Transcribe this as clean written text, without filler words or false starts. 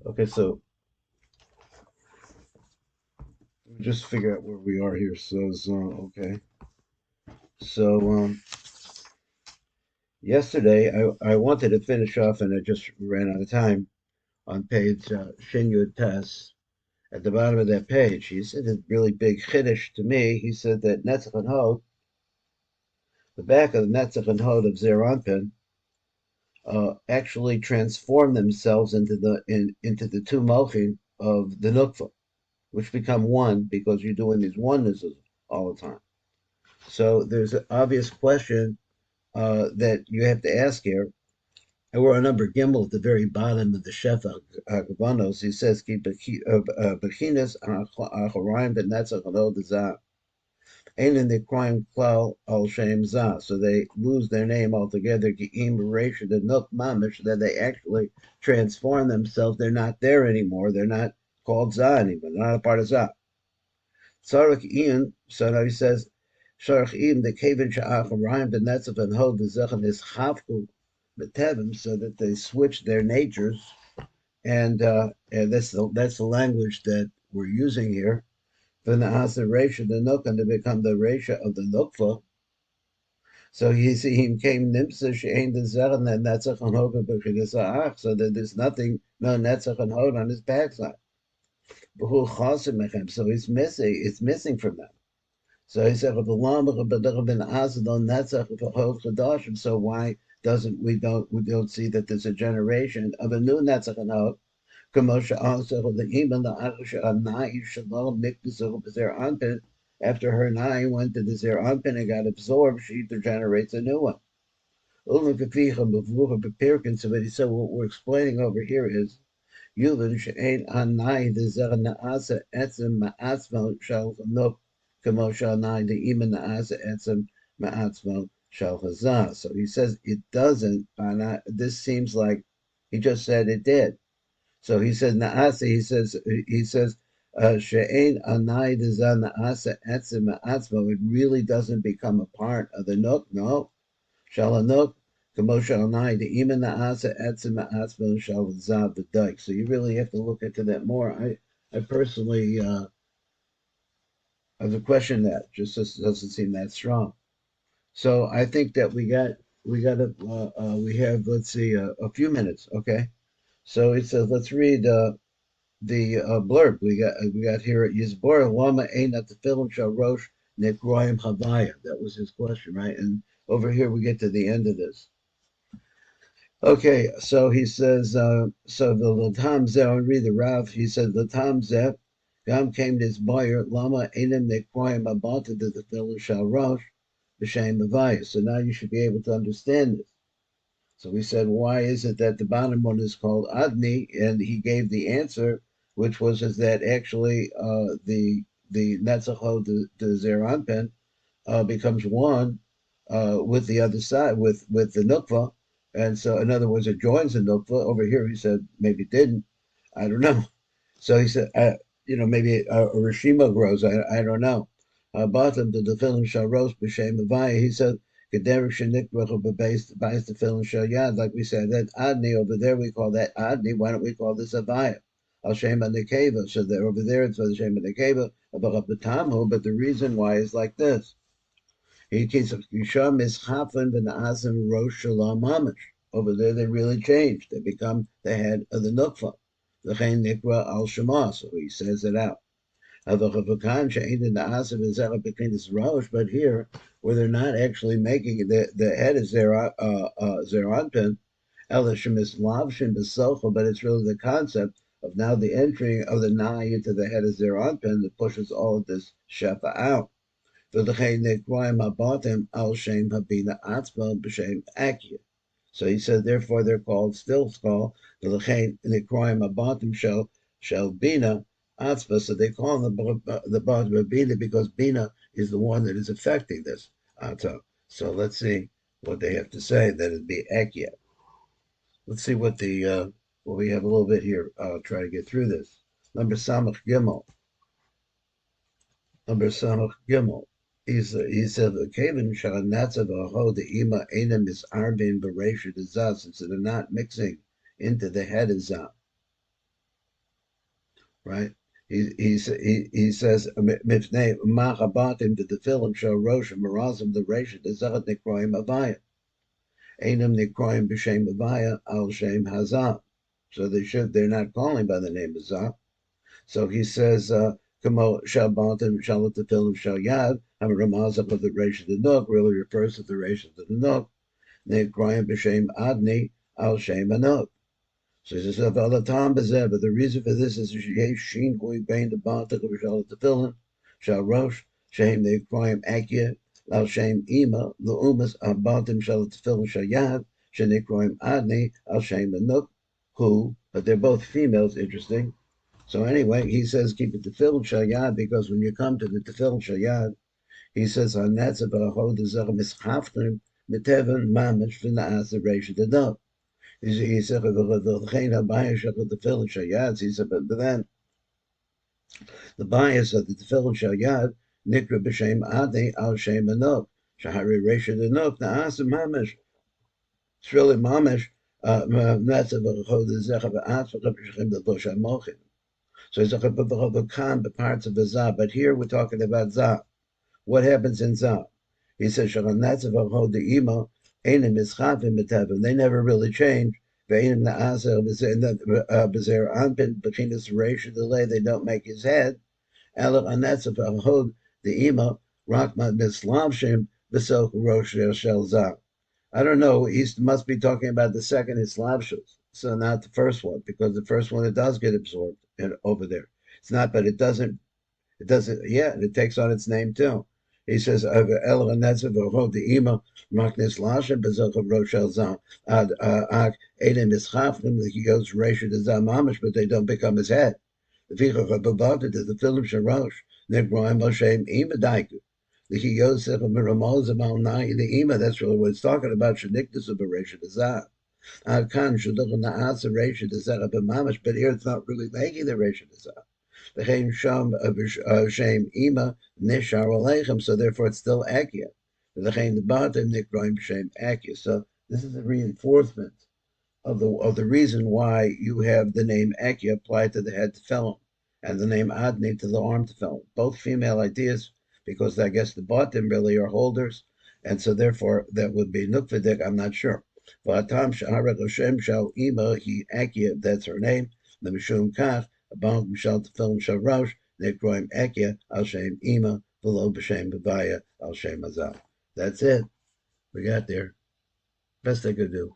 Okay, so let me just figure out where we are here. Okay. So yesterday I wanted to finish off and I just ran out of time on page Shin Yud Tes. At the bottom of that page, he said a really big chiddush to me. He said that Netzach and Hod, the back of the Netzach and Hod of Zeranpin, actually transform themselves into the two Malchim of the Nukva, which become one because you're doing these onenesses all the time. So there's an obvious question that you have to ask here. And we're on number Gimel at the very bottom of the Shefa Hagavanos. He says, "Keep bechinas achorayim b'netzach lo dezah." Ain't in the crime klal al shem zah. So they lose their name altogether. Ki'im b'reisha the nuk mamish, that they actually transform themselves. They're not there anymore. They're not called zah anymore. They're not a part of zah. Tzarech Ian, so now he says, Sharach Ian, the Kevin Sha'achorayim b'netzach and hod dezechan is chavku b'tevim, so that they switch their natures, and that's the language that we're using here. Then the asa resha the nukan to become the resha of the nukva. So you see him came nimsa she'ain the zechan and netzach and hod b'chidas, so that there's nothing, no netzach and hod on his backside. So he's missing. It's missing from them. So he said, so why doesn't we don't see that there's a generation of a new Netzach and Hod? After her Nai went to the Zer Anpin and got absorbed, she generates a new one. So what he said, what we're explaining over here is Yulin she'ein anai the Zer Naasa etzem ma'atzmo shel nuk kamo shel nai the iman naasa etzem ma'atzmo shel chazah. So he says it doesn't. This seems like he just said it did. So he says naasa. He says she'ein anai the Zer naasa etzem ma'atzmo. It really doesn't become a part of the nuk. No, shel nuk. So you really have to look into that more. I personally have to question that. Just doesn't seem that strong. So I think that we have, let's see, a few minutes. Okay. So it says, let's read the blurb we got here at Yisbor Lama Einat Tefillin Shal Rosh Nekroim Havaya. That was his question, right? And over here we get to the end of this. Okay, so he says, so the Latam Zeh, I'll read the Rav, he said, Latam Zeh, Gam came to his buyer, Lama Enim Nekroim Abata to the Tefillin Shal Rosh, B'Shem Avaya. So now you should be able to understand this. So we said, why is it that the bottom one is called Adni? And he gave the answer, which was is that actually the Netzach, the Zer Anpin, becomes one with the other side, with the Nukva. And so, in other words, it joins the nukva. Over here, he said maybe it didn't. I don't know. So he said, maybe a Rishima grows. I don't know. Bottom to the film shall roast b'shem avaya. He said, "Kederik shenikvachu b'beis the film shall yad." Like we said, that adni over there we call that adni. Why don't we call this avaya? Al shem nekeva. So there over there it's the shem nekeva about the tamu. But the reason why is like this. He keeps Yisham is Chafin ben Azim Rosh Shalom Mamish. Over there, they really changed. They become the head of the Nukva. The Chen Nikra al Shema. So he says it out. But here, where they're not actually making the head is Zeranpin, but it's really the concept of now the entry of the Nai into the head of Zeranpin that pushes all of this Shefa out. So he said, therefore they're still called the shall bina atzma. So they call them the bottom of bina because bina is the one that is affecting this atzma. So let's see what they have to say that it'd be akia. Let's see what we have a little bit here. I'll try to get through this. Number Samach Gimel. He said, "Kevin shalanatzav aho the ima enem is arbin beresha dezah, since they're not mixing into the head of zah. right? He says mifnei machabatim to the film show rosh and marazim the reisha the zachat nikroim avaya einam nikroim b'shem avaya al shem hazah. So they're not calling by the name of Zah. So he says kamo shabatim shalat the film shal yad hamramazach of the reisha the nook really refers to the reisha of the nook nikroim b'shem adni al shem anok. So he says, all the time, but the reason for this is Shin Gui Bain the Bantak of Shal Tefillin, Shal Rosh, Shem the Crime Akia, Al Shem Ima, the Umas, Abantim Shal Tefillin Shal Yad, Shen the Crime Adni, Al Shem the Nook, who, but they're both females, interesting. So anyway, he says, keep it Tefillin Shal Yad, because when you come to the Tefillin Shal Yad, he says, on that's about Hod Zach Mischaftim, Mitevan Mamish, Vina Reisha the Nook. He said, but then the bias of the tefillin shayad nikra b'shem adi al shem anok shahari reisha anok na'asa mamish. It's really mamish. That's a v'chod zecha v'atzvach b'shem the dosh hamochin. So it's a v'chod the parts of the zah. But here we're talking about zah. What happens in zah? He says, they never really change. Between his ration delay, they don't make his head. The ima I don't know. He must be talking about the second Islavshus, so not the first one, because the first one it does get absorbed over there. It's not, but it doesn't. It doesn't. Yeah, it takes on its name too. He says, he goes Resha to Zamamish, but they don't become his head. The film Sharosh, Negroim Moshe Imadaiku. The Yosef of Miramoz of Malnai, the Ima, that's really what it's talking about. Shaniktas of Resha to Zah. Kan Shuduk and the Asa Resha to Zah of Mamish, but here it's not really making the Resha to Zah. The Chaim Sham Shem Ima Nishar Aleichem, so therefore it's still accurate. The Chaim the Batim Nikroim Shem accurate. So this is a reinforcement of the reason why you have the name Akia applied to the head tefillin and the name Adni to the arm tefillin. Both female ideas, because I guess the Batim really are holders, and so therefore that would be Nukvadik, I'm not sure. V'atam Shaharat Hashem Shal Ima He Akia, that's her name. The Mishum Kach. About Mishal Tefillin Shal Rosh, Nekroim Ekia, Al Shem Ima, below B'Shem B'Vaya, Al Shem Azal. That's it. We got there. Best I could do.